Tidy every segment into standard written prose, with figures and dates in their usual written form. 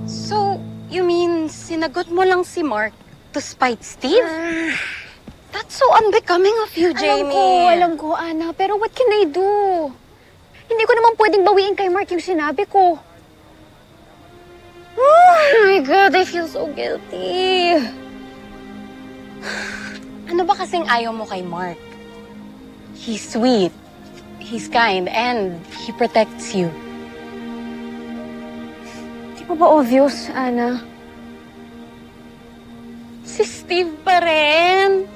So, you mean sinagot mo lang si Mark to spite Steve? That's so unbecoming of you, Jamie. Alam ko, Ana. Pero what can I do? Hindi ko naman pwedeng bawiin kay Mark yung sinabi ko. Oh my God, I feel so guilty. Ano ba kasing ayaw mo kay Mark? He's sweet, he's kind, and he protects you. Di ba obvious, Ana? Si Steve pa rin.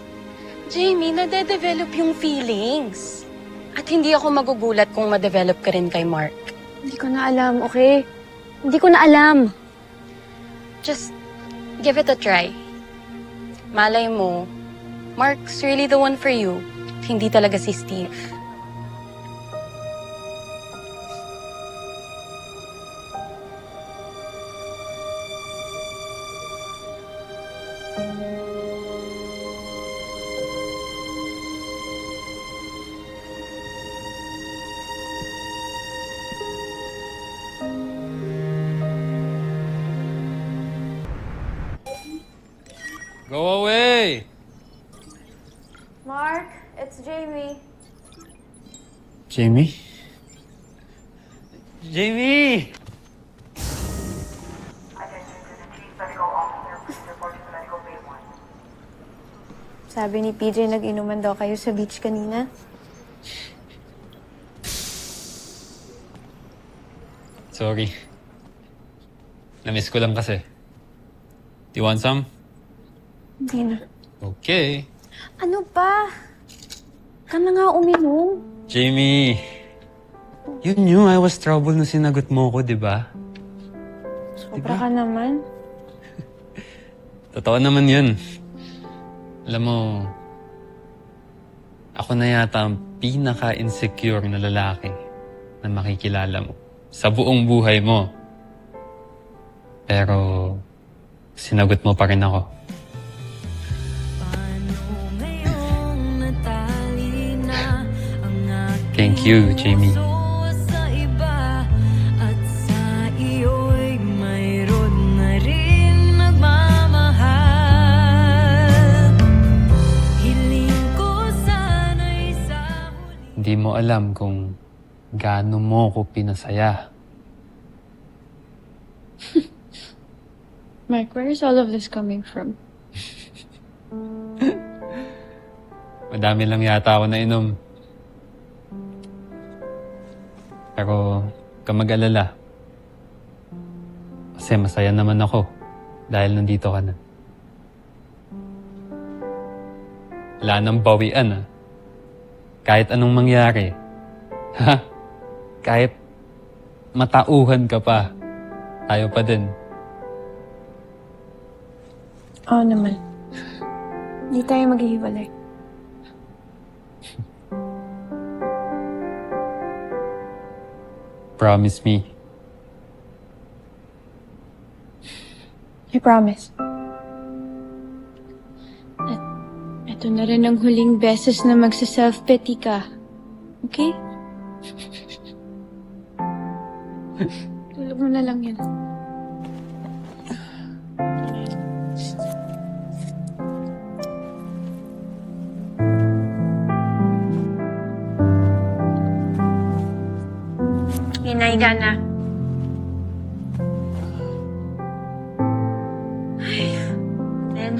Jamie, nade-develop yung feelings. At hindi ako magugulat kung ma-develop ka rin kay Mark. Hindi ko na alam, okay? Hindi ko na alam. Just give it a try. Malay mo, Mark's really the one for you. Hindi talaga si Steve. Go away! Mark, it's Jamie. Jamie? Jamie! Sabi ni PJ, nag-inuman daw kayo sa beach kanina. Sorry. Namiss ko lang kasi. Do you want some? Hindi na. Okay. Ano ba? Ka na nga uminom. Jamie, you knew I was trouble nung sinagot mo ko, di ba? Sobra ka naman. Totoo naman yun. Alam mo, ako na yata ang pinaka-insecure na lalaki na makikilala mo sa buong buhay mo. Pero, sinagot mo pa rin ako. Thank you, Jamie. Hindi mo alam kung gaano mo ko pinasaya. Mark, where is all of this coming from? Madami lang yata ako nainom. Pero, huwag ka mag-alala. Kasi masaya naman ako dahil nandito ka na. Wala nang bawian, ah. Kahit anong mangyari. Ha? Kahit matauhan ka pa, tayo pa din. Oo naman. Hindi tayo maghihiwalay. Promise me. I promise. At ito na rin ang huling beses na magsa-self-pity ka. Okay? Tulog mo na lang yan. Hinay ka na. Then,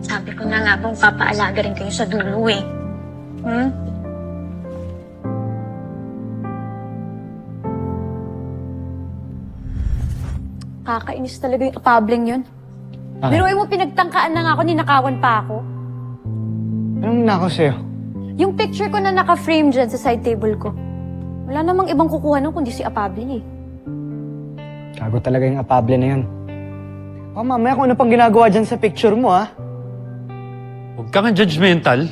sabi ko na nga bang papaalaga rin kayo sa dulo eh. Hmm? Kakainis talaga yung apabling yun. Biruin mo, pinagtangkaan na nga ako, ninakawan pa ako. Anong nako sa'yo? Yung picture ko na naka-frame dyan sa side table ko. Wala namang ibang kukuha nun kundi si Apable eh. Gago talaga yung apable na yun. Oh, mamaya kung ano pang ginagawa dyan sa picture mo, ha? Huwag ka nga judgmental.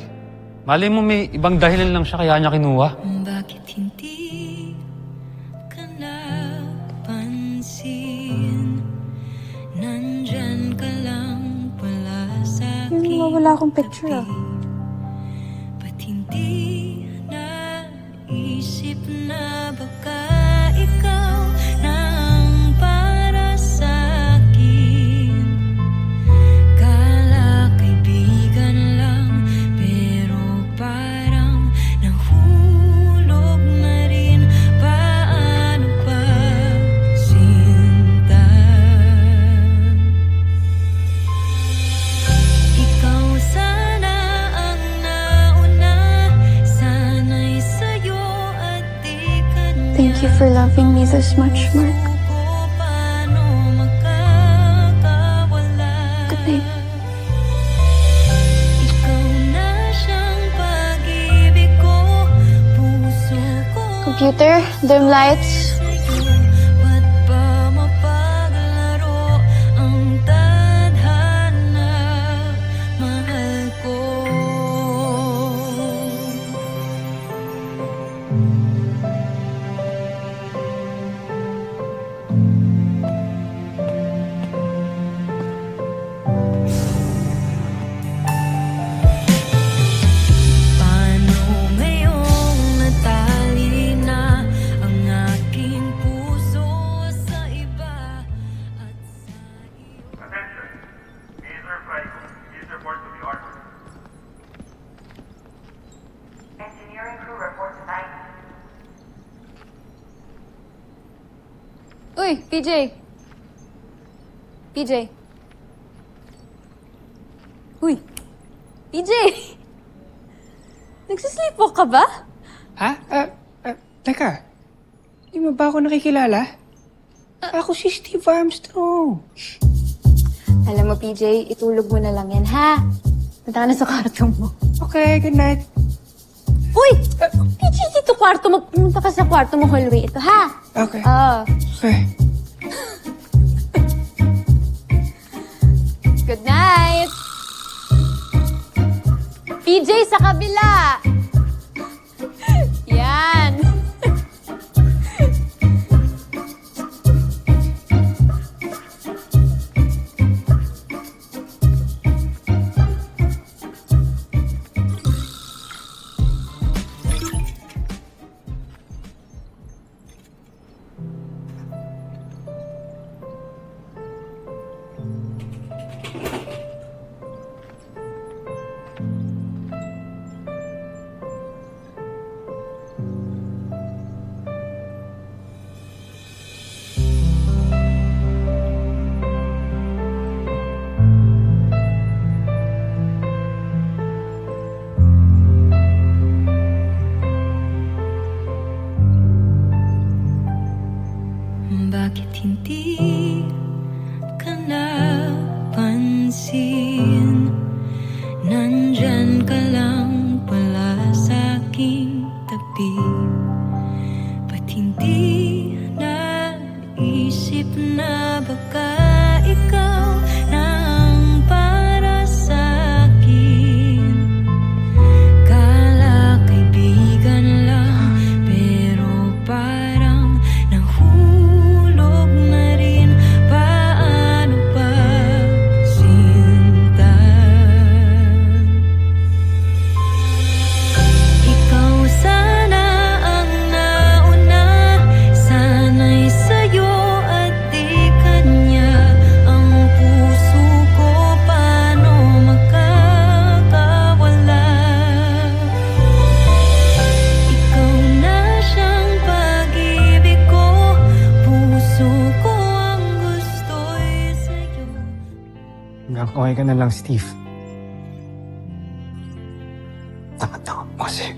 Malay mo may ibang dahilan lang siya kaya niya kinuha. Bakit hindi ka napansin? Nandyan ka lang pala sa'kin. Wala akong picture ah. Ba't hindi naisip na baka ikaw na ang loving me this much, Mark. Paano makakawala? Good night. Ikaw na siyang pag-ibig ko, puso ko Computer, dim lights. sa'yo. Ba't ba mapaglaro ang tadhana? Mahal ko. Paano ngayong natali na ang aking puso sa iba at sa iyo? Attention! Laser flight. Please report to the armor. Engineering crew report tonight. Uy, PJ. PJ. Uy. PJ! Nagsisleepwalk ka ba? Ha? Teka. Di mo ba ako nakikilala? Ako si Steve Armstrong. Alam mo, PJ, itulog mo na lang yan, ha? Punta ka na sa kwarto mo. Okay, good night. Uy! PJ, dito kwarto mo. Pumunta ka sa kwarto mo, hallway. Ito, ha? Okay. Oo. Okay. Good night! PJ, sa kabila! Yan! Bakit hindi ka napansin? Nandyan ka lang pala sa aking tabi. Ba't hindi naisip na baka ikaw na ang para sa akin? Kala kaibigan lang, pero parang nahulog na rin. Paano ba, sinta? Ikaw sana ang nauna, sana'y sa'yo at di kanya. Ang puso ko paano makakawala? Ikaw na siyang pag-ibig ko, puso ko ang gusto'y sa'yo. Hanggang okay ka na lang, Steve. Taka-taka mo kasi.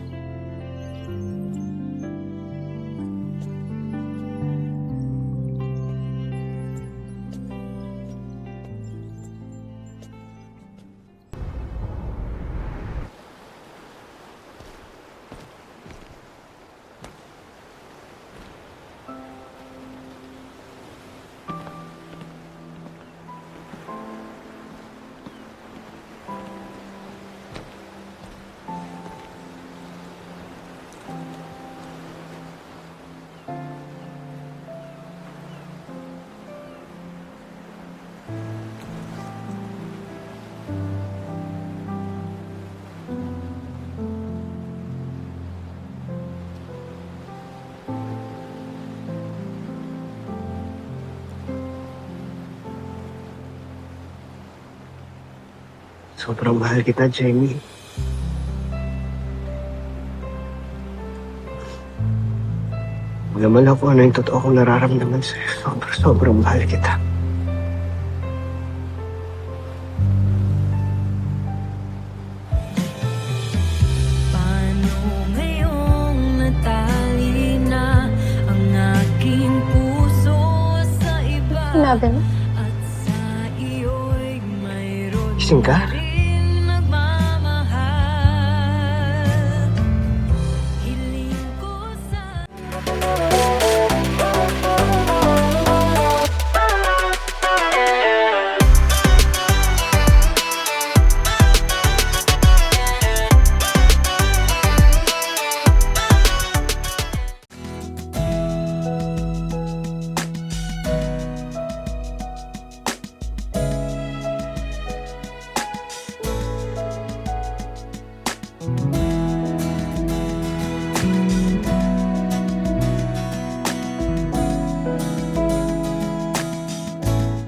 Sobrang mahal kita, Jamie. Alam mo kung ano yung totoo kong nararamdaman sa'yo. Sobrang mahal kita. Paano ngayong natali na ang aking sinabi mo? Gising ka?